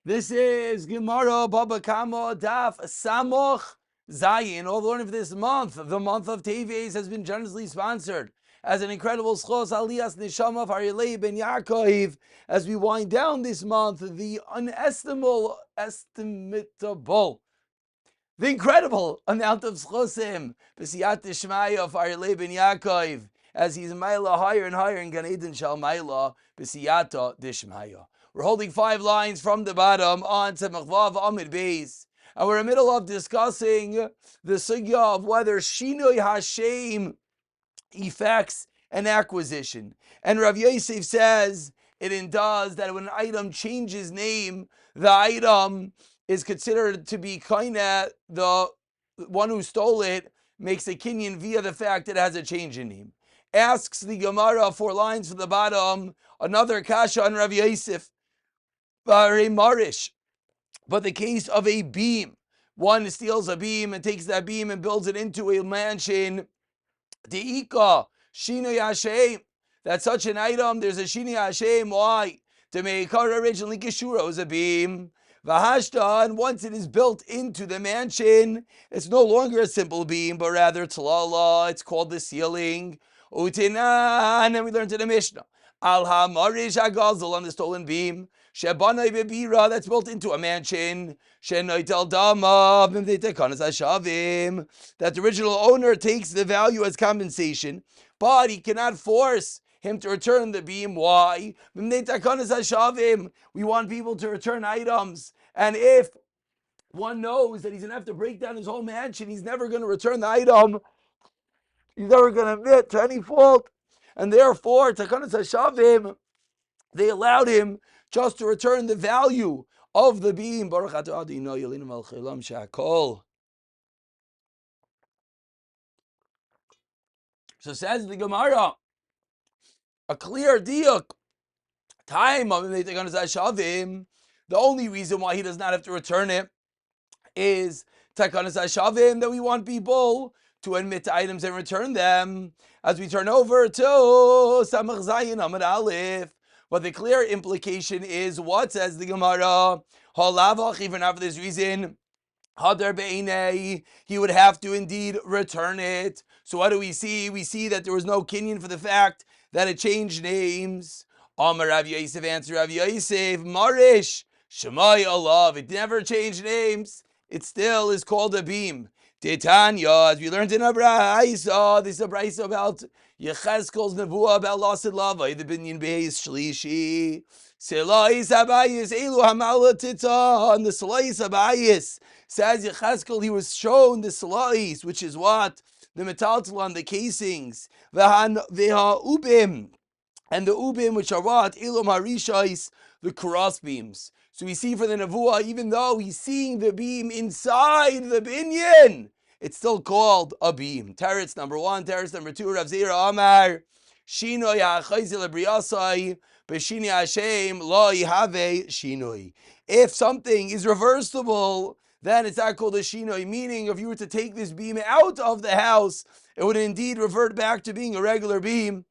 This is Gemara Baba Kama Daf Samoch Zayin. All the learning for this month, the month of Teves, has been generously sponsored as an incredible schos Aliyas Neshama of Aryeh ben Ya'akov. As we wind down this month, the the incredible amount of schosim b'siyat dishmaya of Aryeh ben Ya'akov, as he's Maila higher and higher in Gan Eden Shal Maila b'siyata dishmaya. We're holding 5 lines from the bottom on to Mechvav Amid Beis, and we're in the middle of discussing the sugya of whether Shinoi Hashem effects an acquisition. And Rav Yosef says it does that when an item changes name, the item is considered to be kinda the one who stole it makes a kinyan via the fact that it has a change in name. Asks the Gemara 4 lines from the bottom, another kasha on Rav Yosef. Marish. But the case of a beam, one steals a beam and takes that beam and builds it into a mansion. Deika, Shinoi Hashem. That's such an item. There's a Shinoi Hashem. Why? To make originally Kishura was a beam. Vahashta, and once it is built into the mansion, it's no longer a simple beam, but rather tlala. It's called the ceiling. Utina, and then we learned in the Mishnah. Al ha-marish ha-gazel, on the stolen beam. Shebanai bebira, that's built into a mansion. Shenoitel dama, that the original owner takes the value as compensation, but he cannot force him to return the beam. Why? We want people to return items, and if one knows that he's going to have to break down his whole mansion, he's never going to return the item. He's never going to admit to any fault, and therefore, Takanas Hashavim, they allowed him just to return the value of the beam. So says the Gemara, a clear diuk. The only reason why he does not have to return it is that we want people to admit to items and return them. As we turn over to Samach Zayin Amud Aleph, but the clear implication is what says the Gemara, even after this reason, he would have to indeed return it. So what do we see? We see that there was no kinyan for the fact that it changed names. Amar Rav Yosef, answer Rav Yosef, Marish, Shemai Allah, it never changed names. It still is called a beam. Titanya, as we learned in Abraisa, this is Abraisa about Yechezkel's nevuah about lost lava, the binyan beis shlishi. Selais Abayis Elu Hamala Tita, and the Selais Abayis says Yechezkel, he was shown the Selais, which is what? The metaltalon, the casings, Veha Ubim, and the Ubim, which are what? Elu Marishais, the cross beams. So we see for the nevuah, even though he's seeing the beam inside the binyan, it's still called a beam. Teretz number 1, teretz number 2, Rav Zira Amar, Shinoi ha'chayzil abriyasai, b'shini Hashem lo yihave shinoi. If something is reversible, then it's not called a shinoi, meaning if you were to take this beam out of the house, it would indeed revert back to being a regular beam,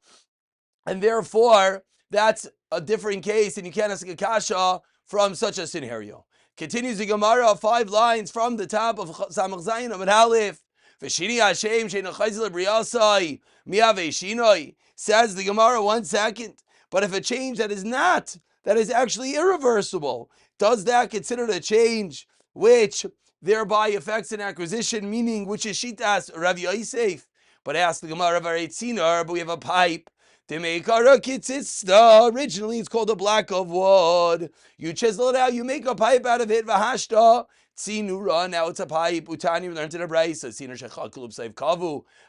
and therefore, that's a different case, and you can't ask a kasha from such a scenario. Continues the Gemara, 5 lines from the top of Samach Zayin Amud Aleph. V'shini Hashem she'enu chayzil briyasai mi'avei shinoi. Says the Gemara, 1 second. But if a change that is actually irreversible, does that consider a change which thereby affects an acquisition, meaning which is shitas Rav Yosef? But ask the Gemara, but we have a pipe. Originally, it's called a block of wood. You chisel it out, you make a pipe out of it. Vahashta tzinura. Now it's a pipe. Utani, we learned in a brayso.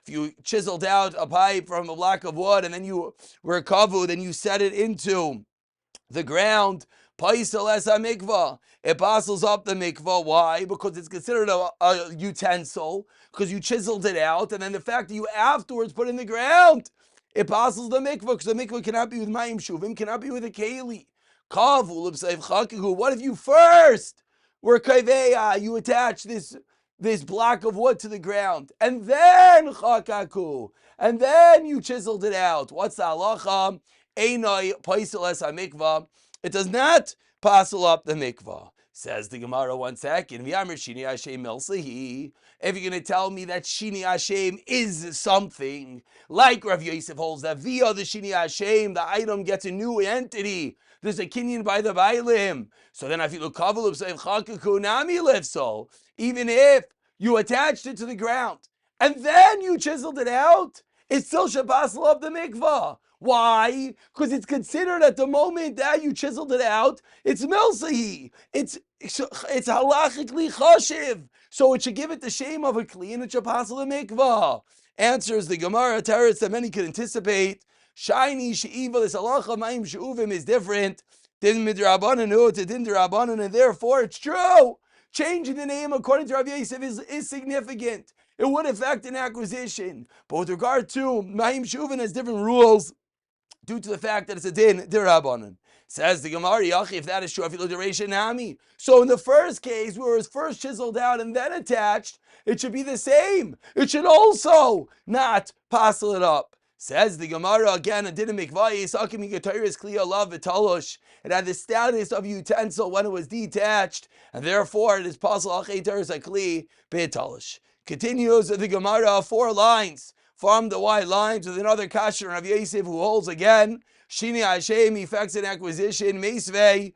If you chiseled out a pipe from a block of wood and then you were kavu, then you set it into the ground. Paisel es mikvah. It bustles up the mikvah. Why? Because it's considered a utensil, because you chiseled it out, and then the fact that you afterwards put it in the ground, it passes the mikvah, because the mikvah cannot be with mayim shuvim, cannot be with a keli. What if you first were kaiveya, you attach this block of wood to the ground, and then chakaku, and then you chiseled it out? What's the halacha? Einoi paisel es mikvah. It does not passel up the mikvah. Says the Gemara, 1 second. If you're going to tell me that Shini Hashem is something, like Rav Yosef holds that via the Shini Hashem, the item gets a new entity. There's a kinyan by the Bailim. So then I feel so even if you attached it to the ground and then you chiseled it out, it's still Shabbasal of the mikvah. Why? Because it's considered at the moment that you chiseled it out, it's milsahi. It's halachically chashiv. So it should give it the shame of a kli and it should pass the mikvah. Answers the Gemara Teretz that many could anticipate. Shiny she'iva, this halacha ma'im she'uvim is different. Din midrabanan to din drabanan, and therefore it's true. Changing the name according to Rav Yosef is significant. It would affect an acquisition. But with regard to ma'im she'uvim has different rules, due to the fact that it's a din dirabanan. Says the Gemara, if that is true, so in the first case, where it was first chiseled out and then attached, it should be the same. It should also not passel it up. Says the Gemara again, a din of mikvayis, it had the status of utensil when it was detached, and therefore it is passel kli be'talish. Continues the Gemara, 4 lines from the white lines with another kasher of Yosef who holds again, Shini Hashem effects an acquisition. Meisvei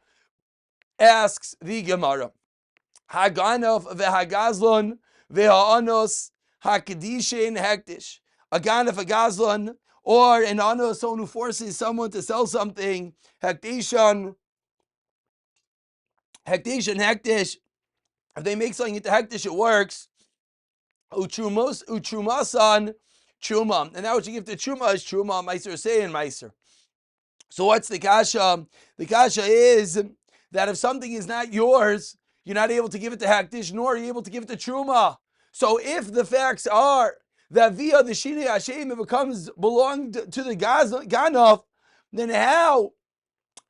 asks the Gemara, Haganov v'hagazlon v'ha'anos hakadishin hektish. A ganov, a gazlon, or an anos, someone who forces someone to sell something, hektishan, hektish. If they make something into hektish, it works. Utrumasan, truma. And now what you give to truma is truma, meiser say and meiser. So what's the kasha? The kasha is that if something is not yours, you're not able to give it to hektish, nor are you able to give it to truma. So if the facts are that via the Shini Hashem it becomes belonged to the Ganov, then how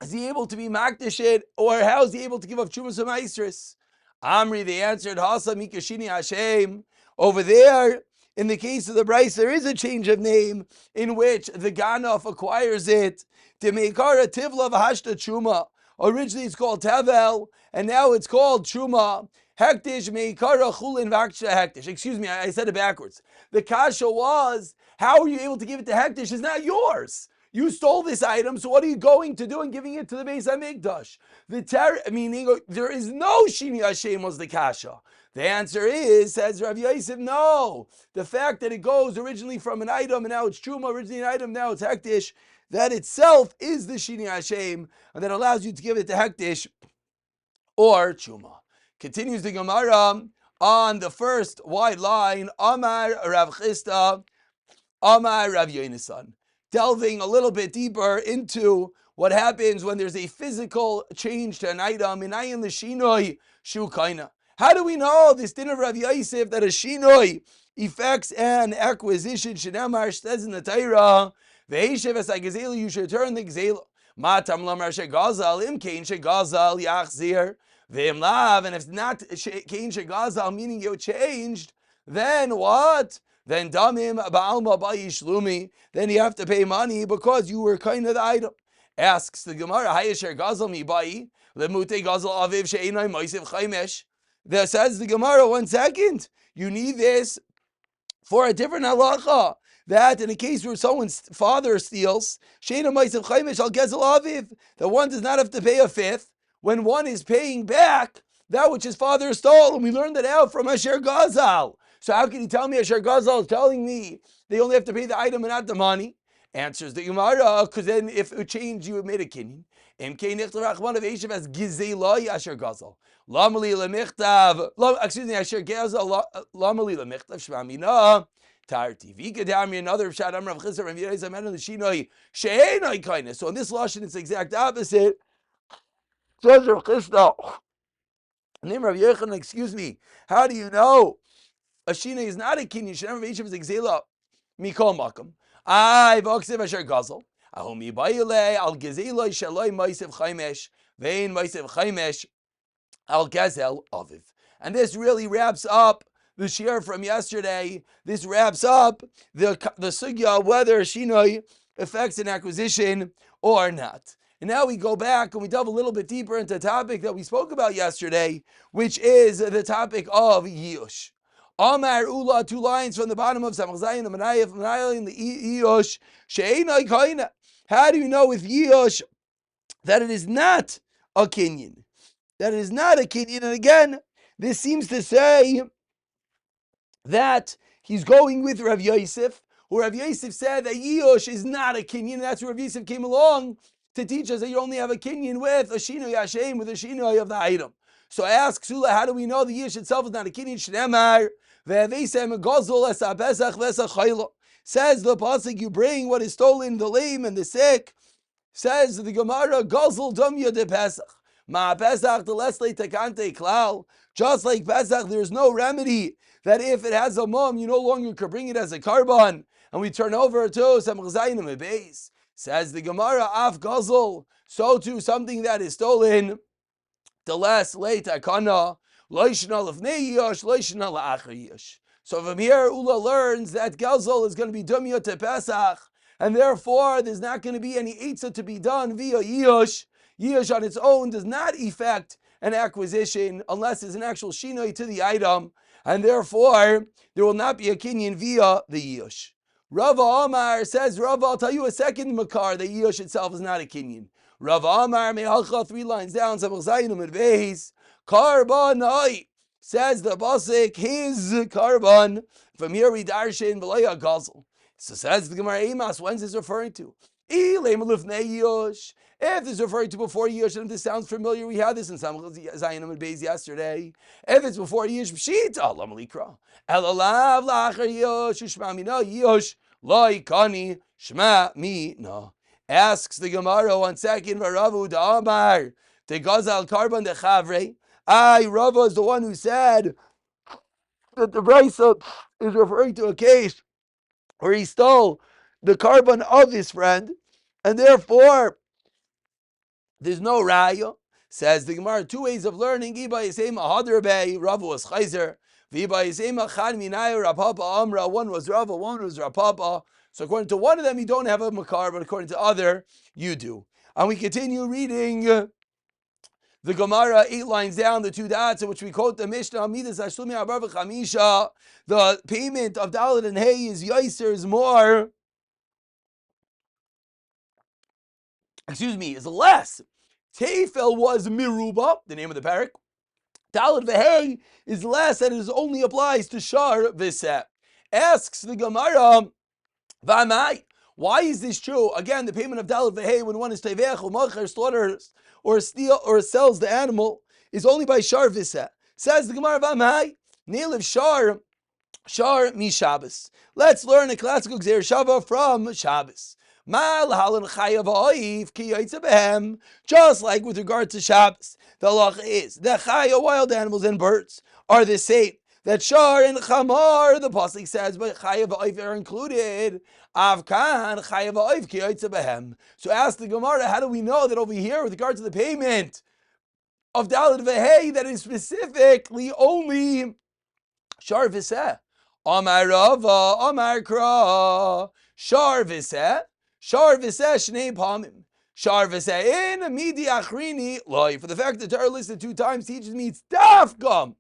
is he able to be makdish it, or how is he able to give up Trumas and Maestris? Amri, they answered, Hasa Mika Shini Hashem. Over there, in the case of the Bryce, there is a change of name in which the Ganov acquires it. To Meikara Tivla V'Hashta Truma. Originally it's called Tevel, and now it's called Truma. Hektish Meikara Chulin Vaksha Hektish. Excuse me, I said it backwards. The kasha was, how are you able to give it to Hektish? It's not yours. You stole this item, so what are you going to do in giving it to the Beis HaMikdash? Meaning there is no Shini Hashem was the kasha. The answer is, says Rav Yosef, no. The fact that it goes originally from an item and now it's Truma, originally an item, now it's Hektish, that itself is the Shini Hashem, and that allows you to give it to Hektish or Truma. Continues the Gemara on the first wide line, Amar Rav Chisda, Amar Rav Yonasan. Delving a little bit deeper into what happens when there's a physical change to an item, Inayin l'shinoi shu kaina. How do we know this din of Rav Yosef that a shinoi effects an acquisition? Shenamar says in the Torah, ve'eshev es ha'gezela, you should return the gzela. Ma tam lamar shegazal im kein shegazal yachzir ve'im lav. And if it's not kein shegazal, meaning you changed, then what? Then damim ba'alma ba'yishlumi. Then you have to pay money because you were kind of the item. Asks the Gemara, hayasher gazal mi ba'i lemute gazal aviv she'enai moisev chaimesh. There says the Gemara, 1 second. You need this for a different halacha. That in a case where someone's father steals, she'enai moisev chaimesh al gazal aviv, that one does not have to pay a fifth when one is paying back that which his father stole. And we learned that out from Asher Gazal. So how can you tell me Asher Gazal is telling me they only have to pay the item and not the money? Answers the Gemara, because then if it changed, you would made a kinyan. Excuse me, Asher Gazal, Lamali Lemichtav Shmamina. Tarti Vikadami, another Shadam Rav Chisar and Yirei Zamen the Shinoi She'enoi kindness. So in this lashon, it's the exact opposite. Says Rav Chisar, name Rav Yechon, excuse me, how do you know a shina is not a kinyan? Shadam Rav Yishav is exela mikol makom. I v'oksiv asher gazel. Ahomi bayile al gezeloi shaloi meisev chaimesh vein meisev chaimesh al gazel aviv. And this really wraps up the shir from yesterday. This wraps up the sugya whether shinoi affects an acquisition or not. And now we go back and we delve a little bit deeper into a topic that we spoke about yesterday, which is the topic of Yush. Amar Ula, 2 lines from the bottom of Samach Zayin and Manayah in the Yush. She'enai Kaina. How do you know with Yush that it is not a kinyan? That it is not a kinyan. And again, this seems to say that he's going with Rav Yosef, who Rav Yosef said that Yush is not a kinyan. That's where Rav Yosef came along to teach us that you only have a kinyan with a shinoi Hashem, with a shinoi of the item. So I ask Sula, how do we know the Yush itself is not a kinyan? Shnemar ve'avesem gozol es ha'pesach v'es ha'chayla. Says the pasuk, you bring what is stolen, the lame and the sick. Says the Gemara, gozol dumya de Pesach. Ma Pesach the lesle tekante klal. Just like Pesach, there's no remedy that if it has a mum, you no longer could bring it as a carbon. And we turn over to Samach Zayin and Beis. Says the Gemara, af gozol. So too something that is stolen. The less late akana. Loishna lefnei yosh, loishna la'achar yosh. So from here, Ula learns that gozol is going to be dumya to Pesach. And therefore, there's not going to be any eitzah to be done via Yush. Yush on its own does not effect an acquisition unless there's an actual shinoi to the item. And therefore, there will not be a kinyan via the Yush. Rava Amar says, Rava, I'll tell you a second makar, that Yush itself is not a kinyan. Rava Amar, mehalcha, 3 lines down, Samach Zayin and Beis, Karbanai, says the Basik, his carbon. From here we darshan v'loya gazal. So says the Gemara Amos, when's this referring to? If this is referring to before Yush, and if this sounds familiar, we had this in Samach Zayin and Beis yesterday. If it's before Yush, Pshit, Allah Malikra. Elalav lachar Yush, Shma mina Yush, Loi Kani, Shma mina. Asks the Gemara 1 second, Varavu Da'amar, the Gazal Karban de Chavre. Rava is the one who said that the Brisa is referring to a case where he stole the carbon of his friend, and therefore there's no raya. Says the Gemara, 2 ways of learning. Iba yisema hadrabei, Rava was chayzer. V'iba yisema chad minaya Rapapa Amra. One was Rava, one was Rapapa. So according to one of them, you don't have a makar, but according to other, you do. And we continue reading the Gemara 8 lines down, the 2 dots, in which we quote the Mishnah, Midas Hashlumi Abar v'chamisha. The payment of Dalet and Hay is Yaiser, is more. Is less. Tefel was Miruba, the name of the parak. Dalet v'Hei is less, and it only applies to Shar v'Seh. Asks the Gemara, V'amai, why is this true? Again, the payment of Dalet v'Hei when one is Tevech or Macher, slaughters or steal or sells the animal is only by Shar v'Seh. Says the Gemara, V'amai, Nelev Shar mi Shabbos. Let's learn a classical Gzeir Shava from Shabbos. Just like with regard to Shabbos, the halacha is that chaya, wild animals and birds, are the same. That shar and chamar, the pasuk says, but chaya v'oif are included. Avkan chaya v'oif ki yotze behem. So ask the Gemara, how do we know that over here, with regard to the payment of Dalet v'Hei, that is specifically only shar v'seh? Amar Rava, Amar Kra, shar v'seh. Shar v'seh shnei pamim. Shar v'seh in midi achrini loy. For the fact that Torah listed 2 times teaches me it's dafgam.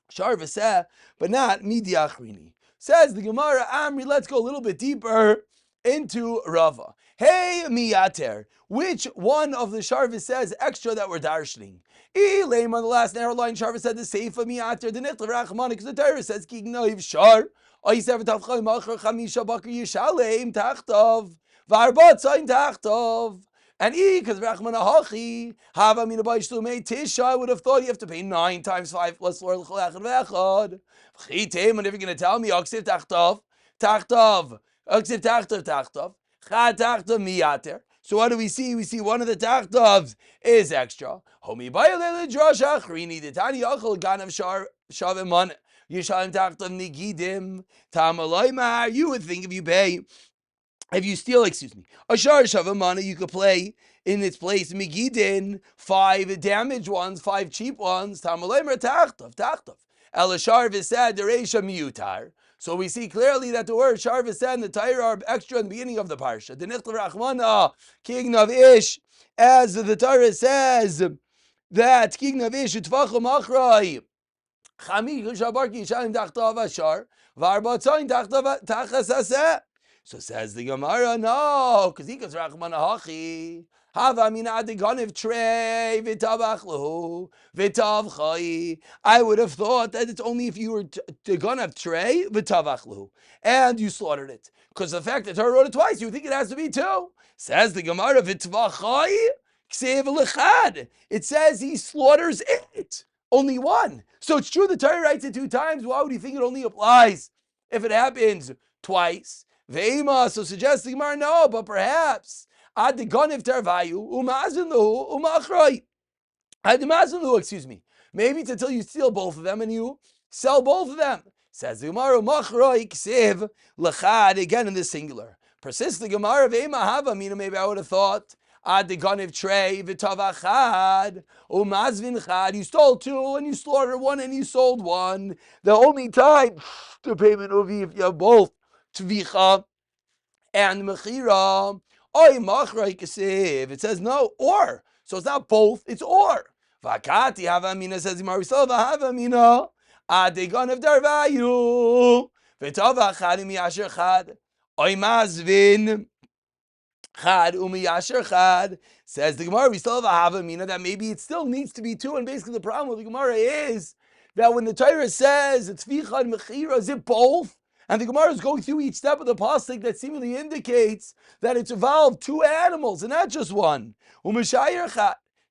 Shar v'seh, but not midi achrini. Says the Gemara Amri, let's go a little bit deeper into Rava. Hey miyater, which one of the shar v'seh extra that we're darshaning? Elaim on the last narrow line, shar v'seh the seifa miyater, the nichtav rachmanik, because the Torah says ki gnoiv shar. Oisev tavchay machar chamisha bakar yishalem tachtav. And because Rachman Hachi, Hava Mina Baishlume Tisha, I would have thought you have to pay 9 times 5 plus Lord Lechad Vechad. Chitem, and if you're going to tell me, Oksiv Tachtav, Oksiv Tachtav, Chad Tachtav Miyater. So what do we see? We see one of the Tachtavs is extra. Homi Bayalele Drosh Achrini, the Tani Achel Ganav Shavimon, Yishalim Tachtav Nigidim, Tamaloimar, you would think if you pay. If you steal, a shar shavamana, you could play in its place Megidin, 5 damaged ones, 5 cheap ones. Tamalemer tachtav. Elashar v'sad dereisha miyutar. So we see clearly that the word shar v'seh and the Torah are extra in the beginning of the parsha. The nichtav rachmana kignav ish, as the Torah says that kignav ish utvachum achroi chamish shabarki yishalim tachtav ashar v'arbatzayin tachas aseh. So says the Gemara, no, because he goes rachmana hachi. Hava mina adigoniv trey v'tavach lehu v'tav chai. I would have thought that it's only if you were to ganav trey v'tavach lehu and you slaughtered it. Because the fact that Torah wrote it twice, you think it has to be two. Says the Gemara, v'tavach chai ksev lechad. It says he slaughters it, only one. So it's true the Torah writes it two times. Why would you think it only applies if it happens twice? Ve'ema, so suggests the Gemara, no, but perhaps ad goniv tervayu umazin lu umachroi. Ad mazin lu, excuse me. Maybe it's until you steal both of them and you sell both of them. Says the Gemara, machroi ksev lechad, again in the singular. Persists the Gemara, ve'ema hava mina, maybe I would have thought ad goniv trey v'tavachad umazvin chad. You stole two and you slaughtered one and you sold one. The only time the payment will be if you have both tvicha and mechira. Oy machroi ksev. It says no, or. So it's not both, it's or. Vakati havamina, says Marisol, havamina. Adegon of darvayu. V'tavachad umiyasher chad. Oy mazvin chad umiyasher chad. Says the Gemara, we still have a havamina that maybe it still needs to be two. And basically the problem with the Gemara is that when the Torah says it's tvicha and mechira, is it both? And the Gemara is going through each step of the pasuk that seemingly indicates that it's evolved two animals and not just one.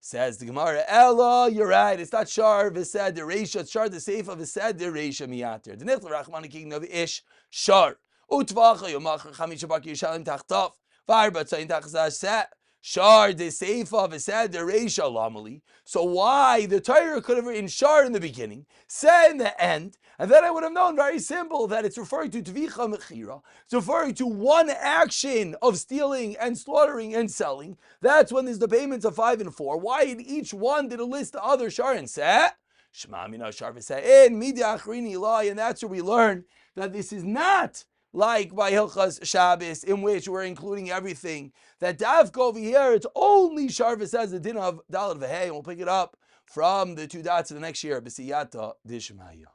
Says the Gemara, Ella, you're right. It's not shar v'sed dereisha. It's shar the seif of v'sed dereisha miyater. The nichtav rachmana kignav ish shar utvacha yomachar chamish baki yishalim tachtaf v'arba tzayin tachzah set. Shar the seifa v'sed dereisha lamali. So why the Torah could have written shar in the beginning, say in the end, and then I would have known very simple that it's referring to tvicha mechira. It's referring to one action of stealing and slaughtering and selling. That's when there's the payments of 5 and 4. Why in each one did it list the other shar and say? Shema mina shar v'seh in midia achrini ilai, and that's where we learn that this is not like by Hilchas Shabbos, in which we're including everything. That Dafka over here, it's only Sharva says the din of Dalet V'Hei, and we'll pick it up from the 2 dots of the next year. B'siyata Dishmaya.